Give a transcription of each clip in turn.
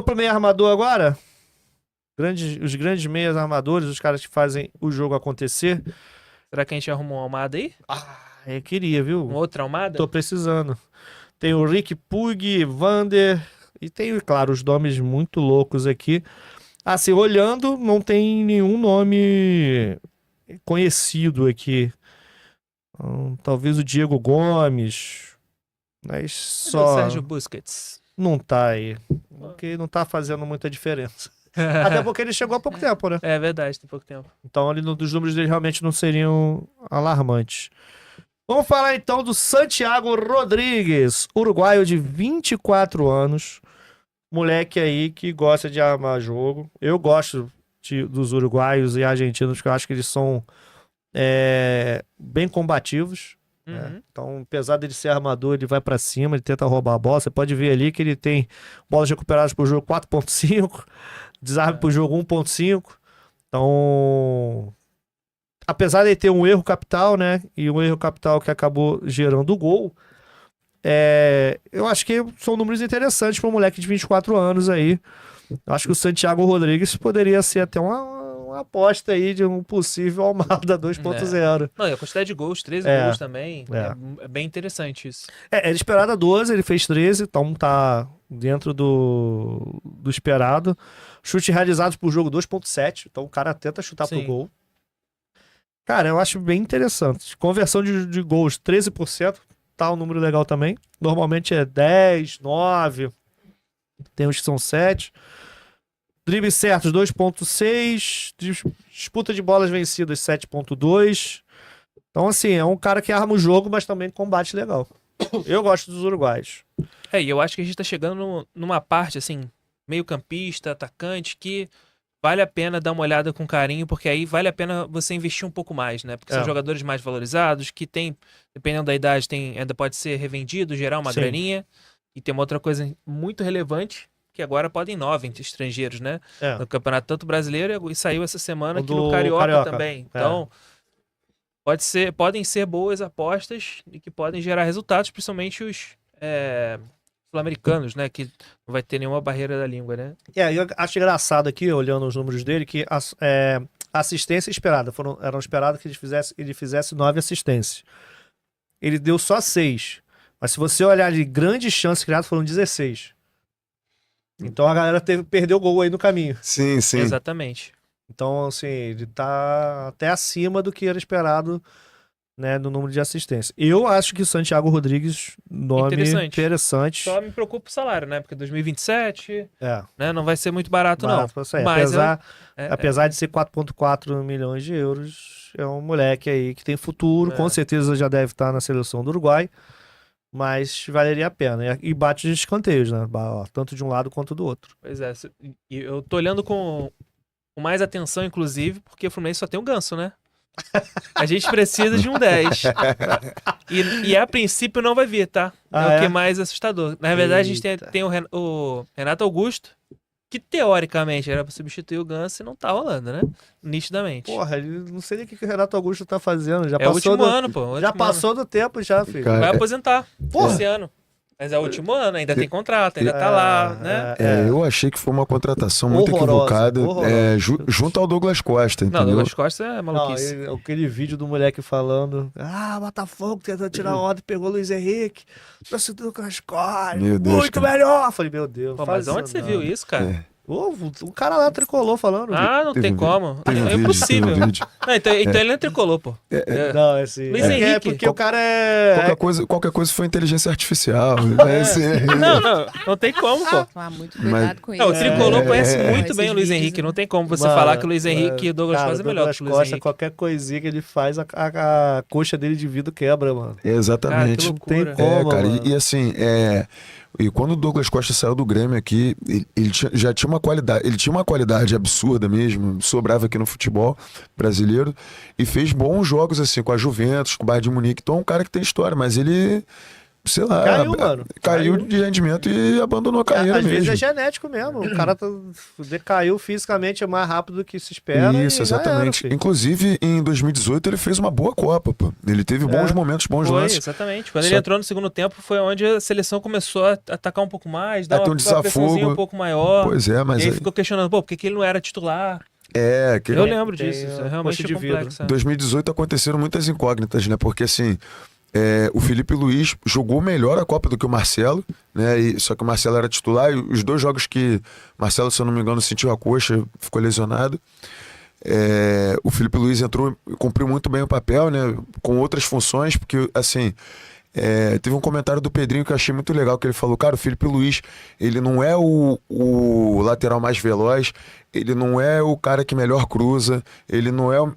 Pro meio armador agora. Os grandes meias armadores, os caras que fazem o jogo acontecer. Será que a gente arrumou uma Almada aí? Eu queria, viu? Uma outra Almada? Tô precisando. Tem o Rick Puig, Vander. E tem, claro, os nomes muito loucos aqui. Assim, olhando, não tem nenhum nome conhecido aqui. Talvez o Diego Gomes. Mas Cadê o só. Sérgio Busquets. Não tá aí. Porque não tá fazendo muita diferença. Até porque ele chegou há pouco tempo, né? É verdade, tem pouco tempo. Então, ali os números dele realmente não seriam alarmantes. Vamos falar então do Santiago Rodrigues, uruguaio de 24 anos. Moleque aí que gosta de armar jogo. Eu gosto dos uruguaios e argentinos, porque eu acho que eles são bem combativos. Uhum. Então, apesar dele ser armador, ele vai pra cima, ele tenta roubar a bola. Você pode ver ali que ele tem bolas recuperadas por jogo 4.5, desarme por jogo 1.5. Então, apesar de ele ter um erro capital, né? E um erro capital que acabou gerando o gol, eu acho que são números interessantes para um moleque de 24 anos aí. Eu acho que o Santiago Rodrigues poderia ser até uma aposta aí de um possível Almada 2.0. Não, e a quantidade de gols, 13 gols também, é bem interessante isso. Era esperado 12, ele fez 13, então tá dentro do esperado. Chute realizados por jogo 2.7, então o cara tenta chutar pro gol. Cara, eu acho bem interessante. Conversão de gols 13%, tá um número legal também. Normalmente é 10, 9, tem uns que são 7. Dribles certos 2.6, disputa de bolas vencidas 7.2. Então, assim, é um cara que arma o jogo, mas também combate legal. Eu gosto dos uruguaios. E eu acho que a gente tá chegando numa parte, assim, meio campista, atacante, que vale a pena dar uma olhada com carinho, porque aí vale a pena você investir um pouco mais, né? Porque são jogadores mais valorizados, que tem, dependendo da idade, ainda pode ser revendido, gerar uma graninha. E tem uma outra coisa muito relevante, que agora podem 9 estrangeiros, né? No campeonato tanto brasileiro, e saiu essa semana aqui no Carioca também. Então, podem ser boas apostas e que podem gerar resultados, principalmente os sul-americanos, né? Que não vai ter nenhuma barreira da língua, né? Eu acho engraçado aqui, olhando os números dele, que assistência esperada. Eram esperados que ele fizesse 9 assistências. Ele deu só 6. Mas se você olhar de grandes chances criadas, foram 16. Então a galera perdeu o gol aí no caminho. Sim, sim. Exatamente. Então, assim, ele tá até acima do que era esperado, né, no número de assistência. Eu acho que o Santiago Rodrigues, nome interessante. Só me preocupa o salário, né? Porque 2027, né, não vai ser muito barato não. Mas apesar de ser 4.4 milhões de euros, é um moleque aí que tem futuro, com certeza já deve estar na seleção do Uruguai. Mas valeria a pena. E bate de escanteios, né? Tanto de um lado quanto do outro. Pois é. E eu tô olhando com mais atenção, inclusive, porque o Fluminense só tem um Ganso, né? A gente precisa de um 10. E a princípio não vai vir, tá? O que é mais assustador. Na verdade, a gente tem o Renato Augusto, que teoricamente era pra substituir o Ganso e não tá rolando, né? Nitidamente. Porra, não sei nem o que o Renato Augusto tá fazendo. Já é o último ano, pô. Já passou do tempo, já, filho. Vai aposentar esse ano. Mas é o último ano, ainda tem contrato, ainda tá lá, né? Eu achei que foi uma contratação muito equivocada, junto ao Douglas Costa, entendeu? Não, Douglas Costa é maluquice. Aquele vídeo do moleque falando, Botafogo tentando tirar onda, pegou o Luiz Henrique, trouxe o Douglas Costa, muito melhor. Eu falei, meu Deus. Pô, mas onde você viu isso, cara? O cara lá tricolou falando. Não tem como. É impossível. Então ele não é tricolor, pô. Não, é assim. Luiz Henrique. Porque o cara é... Qualquer coisa foi inteligência artificial. Não tem como, pô. Tomar muito cuidado com isso. O tricolor conhece muito bem o Luiz Henrique. Não tem como você falar que o Luiz Henrique e o Douglas Costa é melhor que o Luiz Henrique. Qualquer coisinha que ele faz, a coxa dele de vidro quebra, mano. Exatamente. Não tem como, cara. Mano. E assim, e quando o Douglas Costa saiu do Grêmio aqui, ele já tinha uma qualidade, ele tinha uma qualidade absurda mesmo, sobrava aqui no futebol brasileiro, e fez bons jogos assim, com a Juventus, com o Bayern de Munique. Então é um cara que tem história, mas ele sei lá, Caiu, mano. caiu de rendimento e abandonou a carreira Às mesmo. vezes é genético mesmo. O cara decaiu fisicamente mais rápido do que se espera. Isso, e já era, exatamente. filho. Inclusive, em 2018, ele fez uma boa Copa, pô. Ele teve bons momentos, bons Foi, lances. exatamente. Quando Só- ele entrou no segundo tempo, foi onde a seleção começou a atacar um pouco mais, dar ter um uma pressãozinha desafogo. um pouco maior. Pois é, mas E aí aí- ficou questionando, pô, por que que ele não era titular? que Eu lembro tem disso, isso é a realmente coxa de vidro. complexo. em 2018 aconteceram muitas incógnitas, né? Porque assim, o Felipe Luiz jogou melhor a Copa do que o Marcelo, né? Só que o Marcelo era titular e os dois jogos que Marcelo, se eu não me engano, sentiu a coxa, ficou lesionado. O Felipe Luiz entrou, cumpriu muito bem o papel, né? Com outras funções, porque assim. Teve um comentário do Pedrinho que eu achei muito legal, que ele falou, cara, o Felipe Luiz, ele não é o lateral mais veloz, ele não é o cara que melhor cruza, ele não é o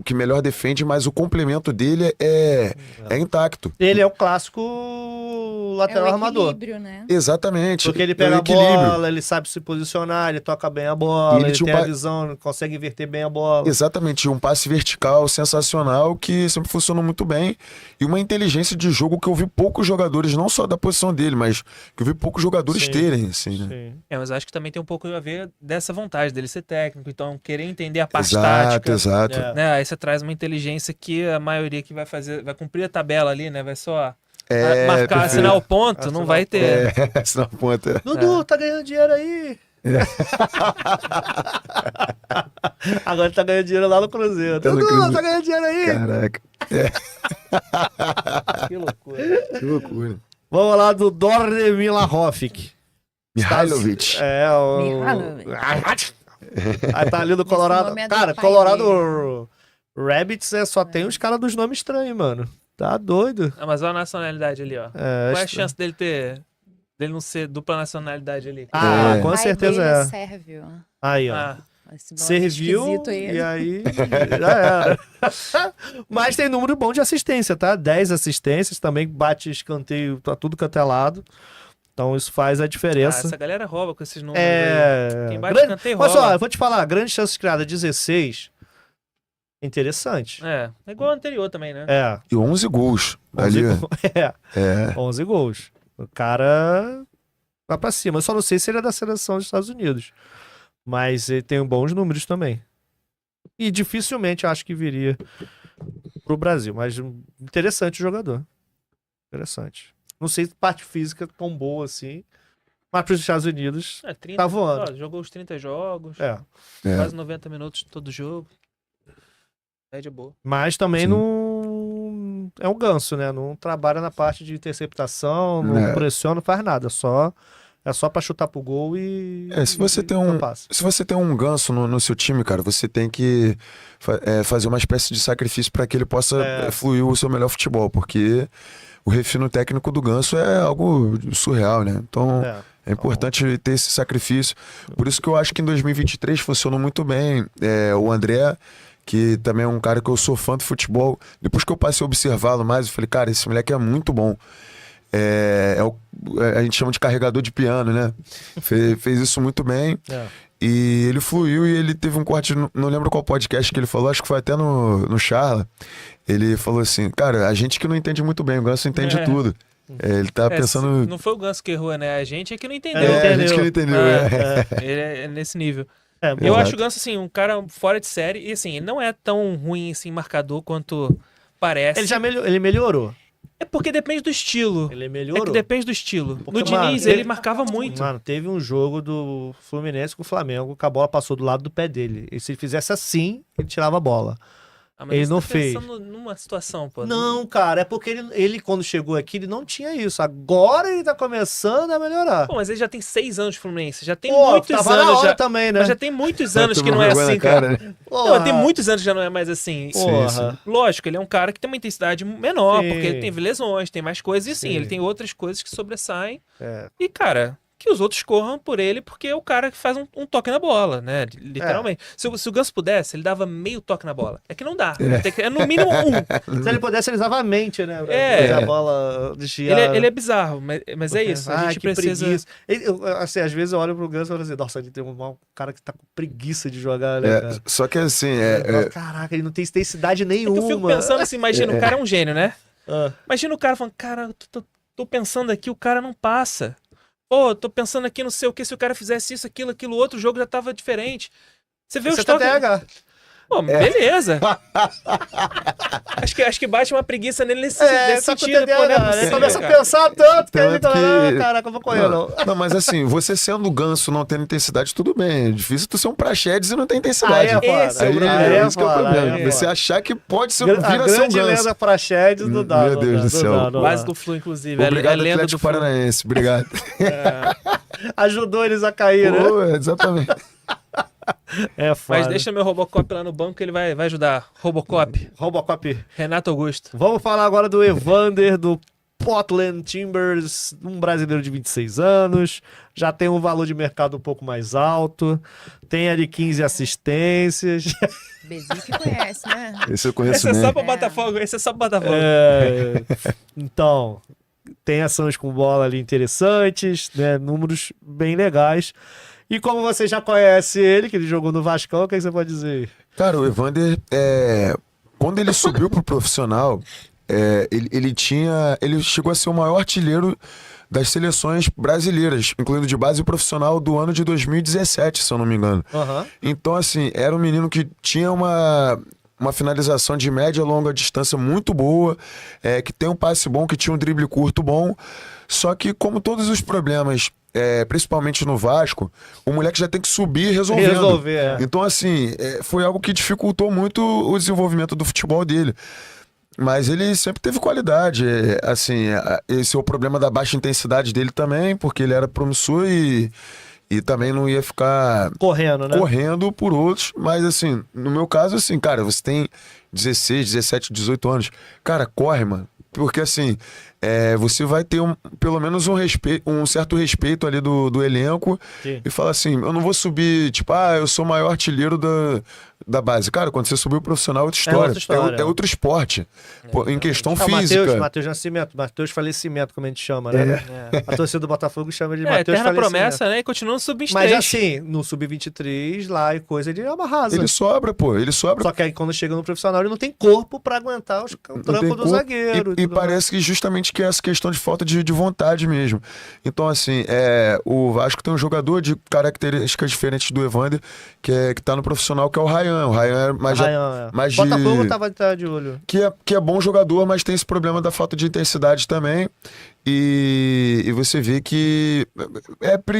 que melhor defende, mas o complemento dele é intacto. Ele é o clássico lateral É o armador. equilíbrio, né? Exatamente. Porque ele É o pega a equilíbrio. bola, ele sabe se posicionar, ele toca bem a bola, E ele ele tinha tem um a pa- visão, consegue inverter bem a bola. Exatamente, um passe vertical sensacional que sempre funcionou muito bem e uma inteligência de jogo que eu vi poucos jogadores, não só da posição dele, mas que eu vi poucos jogadores Sim. terem, assim, né? Sim. Mas acho que também tem um pouco a ver dessa vontade dele ser técnico, então querer entender a parte Exato, tática. exato. É. Né? Aí você traz uma inteligência que a maioria que vai fazer, vai cumprir a tabela ali, né? Vai só marcar, perfeito. assinar o ponto, Assinar não vai o ter. Senão ponta. Dudu, tá ganhando dinheiro aí. Agora ele tá ganhando dinheiro lá no Cruzeiro. Tá no Dudu, Cruzeiro. tá ganhando dinheiro aí. Caraca, Que loucura. que loucura. Vamos lá do Dorne Hoffik. Mihailovic. Mihailovic. Aí tá ali do Esse Colorado. nome é do Cara, pai Colorado Rabbits só tem os caras dos nomes estranhos, mano. Tá doido. Ah, mas olha a nacionalidade ali, ó. É, Qual é a chance dele não ser dupla nacionalidade ali? Ah, É. com O pai certeza dele é. sérvio. Aí, ó. Ah, Esse nome Serviu esquisito aí. e aí já era. Mas tem número bom de assistência, tá? 10 assistências, também bate escanteio pra tudo quanto é lado. Então isso faz a diferença. essa galera rouba com esses números aí. Quem bate escanteio Olha só, rouba. eu vou te falar, grande chance criada 16. Interessante. É igual o anterior também, né? É. E 11 gols 11 ali. gols. É, É. 11 gols. O cara vai pra cima. Eu só não sei se ele é da seleção dos Estados Unidos. Mas ele tem bons números também. E dificilmente eu acho que viria pro Brasil. Mas interessante o jogador. Interessante. Não sei se parte física tão boa assim. Mas pros Estados Unidos, 30, tá voando. ó, jogou os 30 jogos, é. quase 90 minutos todo jogo. Média boa. Mas também Sim. não... É um ganso, né? Não trabalha na parte de interceptação, não pressiona, não faz nada. É só pra chutar pro gol e... Se você tem passa. se você tem um ganso no seu time, cara, você tem que fazer uma espécie de sacrifício para que ele possa fluir o seu melhor futebol, porque o refino técnico do ganso é algo surreal, né? Então é importante ter esse sacrifício. Por isso que eu acho que em 2023 funcionou muito bem. O André, que também é um cara que eu sou fã do futebol, depois que eu passei a observá-lo mais, eu falei, cara, esse moleque é muito bom. A gente chama de carregador de piano, né? Fez isso muito bem. E ele fluiu e ele teve um corte, não lembro qual podcast que ele falou, acho que foi até no Charla. Ele falou assim, cara, a gente que não entende muito bem, o Ganso entende tudo. Ele tá pensando... Não foi o Ganso que errou, né? A gente é que não entendeu. a gente que não entendeu. Ele é nesse nível. Eu Eu acho o Ganso, assim, um cara fora de série. E, assim, ele não é tão ruim, assim, marcador quanto parece. Ele melhorou. É porque depende do estilo. Ele É melhorou. que depende do estilo. Porque, No Diniz, mano, ele marcava muito. Mano, teve um jogo do Fluminense com o Flamengo que a bola passou do lado do pé dele. E se ele fizesse assim, ele tirava a bola. Mas ele você não tá fez. pensando numa situação, pô. Não, cara, é porque ele quando chegou aqui, ele não tinha isso. Agora ele tá começando a melhorar. Pô, mas ele já tem 6 anos de Fluminense. Já tem Pô, muitos tava na anos. hora Já, também, né? mas já tem muitos anos que Tomou não é vergonha assim, na cara. né? Porra. Não, tem muitos anos que já não é mais assim. Porra. Lógico, ele é um cara que tem uma intensidade menor, Sim. porque ele tem lesões, tem mais coisas, e sim, Sim. ele tem outras coisas que sobressaem. É. E, cara, que os outros corram por ele, porque é o cara que faz um toque na bola, né? Literalmente. Se o Ganso pudesse, ele dava meio toque na bola. É que não dá. É no mínimo um. Se ele pudesse, ele usava a mente, né? Pra É. fazer a bola desviar. Ele é bizarro, mas é isso. A gente que precisa. preguiça. Assim, às vezes eu olho pro Ganso e falo assim, nossa, ele tem um cara que tá com preguiça de jogar, né, cara? Só que assim, Caraca, ele não tem intensidade É que nenhuma. eu fico pensando assim, imagina, o cara é um gênio, né? Ah. Imagina o cara falando, cara, eu tô tô pensando aqui, o cara não passa. Pô, tô pensando aqui, não sei o que, se o cara fizesse isso, aquilo, outro jogo já tava diferente. Você vê os toques... Pô, beleza. acho que bate uma preguiça nele nesse sentido. Pô, né? Você começa a pensar tanto que ele fala, caraca, eu vou correr, não. Não, mas assim, você sendo ganso, não tendo intensidade, tudo bem. É difícil tu ser um praxedes e não ter intensidade. Esse é o problema. Esse que é o problema. Você achar que pode ser, A vir a ser um grande ganso. lenda praxedes não dá. Meu Deus do céu. Quase do Flu, inclusive. Obrigado, é lenda Atlético do Flu. Paranaense. Obrigado. Ajudou eles a cair, né? Pô, exatamente. É foda. Mas deixa meu Robocop lá no banco que ele vai ajudar. Robocop. Renato Augusto. Vamos falar agora do Evander, do Portland Timbers, um brasileiro de 26 anos, já tem um valor de mercado um pouco mais alto, tem ali 15 assistências. Bezinho que conhece, né? Esse eu conheço Esse é bem. só pra Botafogo, esse é só pra Botafogo. Então, tem ações com bola ali interessantes, né? Números bem legais. E como você já conhece ele, que ele jogou no Vascão, o que você pode dizer? Cara, o Evander, quando ele subiu pro profissional, ele chegou a ser o maior artilheiro das seleções brasileiras, incluindo de base e profissional, do ano de 2017, se eu não me engano. Uhum. Então, assim, era um menino que tinha uma finalização de média e longa distância muito boa, que tem um passe bom, que tinha um drible curto bom. Só que, como todos os problemas, principalmente no Vasco, o moleque já tem que subir resolvendo. Então, assim, foi algo que dificultou muito o desenvolvimento do futebol dele. Mas ele sempre teve qualidade. Assim, esse é o problema da baixa intensidade dele também, porque ele era promissor e também não ia ficar correndo por outros. Mas, assim, no meu caso, assim, cara, você tem 16, 17, 18 anos. Cara, corre, mano. Porque, assim, você vai ter pelo menos um certo respeito ali do elenco. Sim. E falar assim, eu não vou subir, tipo, eu sou o maior artilheiro da base. Cara, quando você subiu o profissional, é outra história. É outro esporte. Pô, em questão física. Matheus Nascimento, Matheus Falecimento, como a gente chama, né? A torcida do Botafogo chama ele de Matheus Falecimento. Promessa, né? E continua no Sub-23. Mas assim, no Sub-23 lá e coisa, ele arrasa. Ele sobra, pô, ele sobra. Só que aí quando chega no profissional, ele não tem corpo pra aguentar o trampo do zagueiro. E parece que justamente que é essa questão de falta de vontade mesmo. Então, assim, o Vasco tem um jogador de características diferentes do Evander, que tá no profissional, que é o Ryan. O Ryan é mais de... Botafogo tava de olho. Que é bom jogador, mas tem esse problema da falta de intensidade também. E você vê que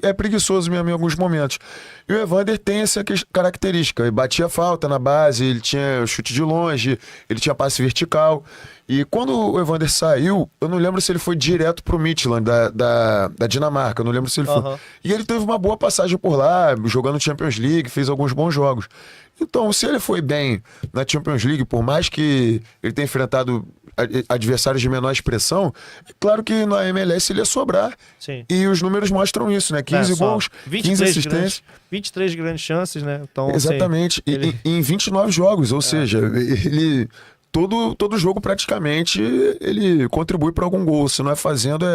é preguiçoso mesmo em alguns momentos. E o Evander tem essa característica. Ele batia falta na base, ele tinha chute de longe, ele tinha passe vertical. E quando o Evander saiu, eu não lembro se ele foi direto pro Midtjylland da Dinamarca. Eu não lembro se ele foi. E ele teve uma boa passagem por lá, jogando Champions League, fez alguns bons jogos. Então, se ele foi bem na Champions League, por mais que ele tenha enfrentado adversários de menor expressão, é claro que na MLS ele ia sobrar. Sim. E os números mostram isso, né? 15 gols, 15 assistências. 23 grandes chances, né? Então, exatamente. Assim, em 29 jogos, ou seja, ele... Todo jogo, praticamente, ele contribui para algum gol. Se não é fazendo,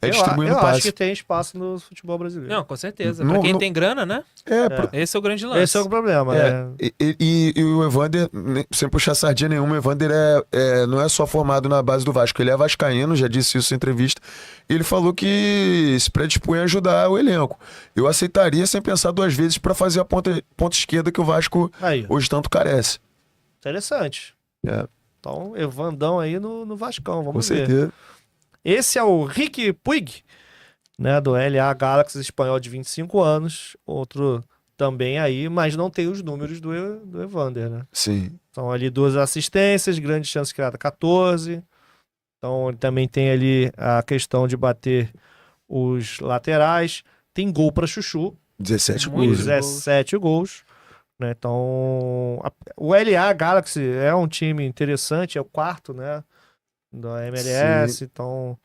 distribuindo passe. Eu acho que tem espaço no futebol brasileiro. Não, com certeza. Pra quem tem grana, né? Esse é o grande lance. Esse é o problema, né? E o Evander, sem puxar sardinha nenhuma, o Evander não é só formado na base do Vasco. Ele é vascaíno, já disse isso em entrevista. E ele falou que se predispõe a ajudar o elenco. Eu aceitaria sem pensar duas vezes para fazer a ponta esquerda que o Vasco hoje tanto carece. Interessante. Então, Evandão aí no Vascão, vamos ver. Com certeza. Esse é o Riqui Puig, né, do LA Galaxy, espanhol de 25 anos, outro também aí, mas não tem os números do Evander, né? Sim. Então ali 12 assistências, grande chance criada 14. Então ele também tem ali a questão de bater os laterais, tem gol para chuchu. 17 gols. 17 gols. Então, o LA Galaxy é um time interessante, é o quarto, né, da MLS. Sim. Então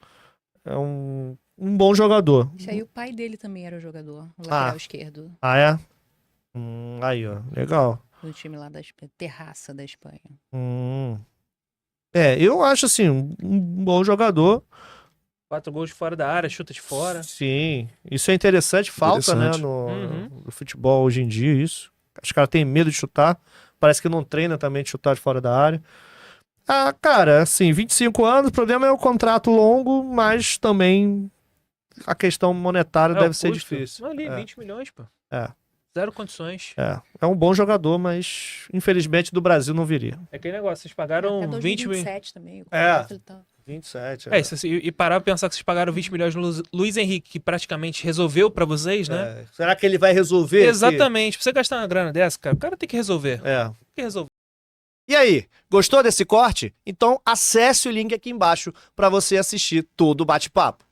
é um bom jogador. Isso aí, o pai dele também era jogador, o lateral esquerdo. Ah, é? Aí, ó, legal. Do time lá da Terraça da Espanha. Eu acho assim, um bom jogador. 4 gols de fora da área, chuta de fora. Sim, isso é interessante, falta, né, no futebol hoje em dia, isso. Os caras têm medo de chutar. Parece que não treina também de chutar de fora da área. Ah, cara, assim, 25 anos, o problema é o contrato longo, mas também a questão monetária o deve ser custo. difícil. Ali, 20 milhões, pô. É. Zero condições. É um bom jogador, mas infelizmente do Brasil não viria. É aquele negócio, vocês pagaram Até 20 milhões. 2027 também. O É. contrato, ele tá... 27. E parar pra pensar que vocês pagaram 20 milhões no Luiz Henrique, que praticamente resolveu pra vocês, né? Será que ele vai resolver? Exatamente. Pra você gastar uma grana dessa, cara, o cara tem que resolver. É. Tem que resolver. E aí, gostou desse corte? Então acesse o link aqui embaixo para você assistir todo o bate-papo.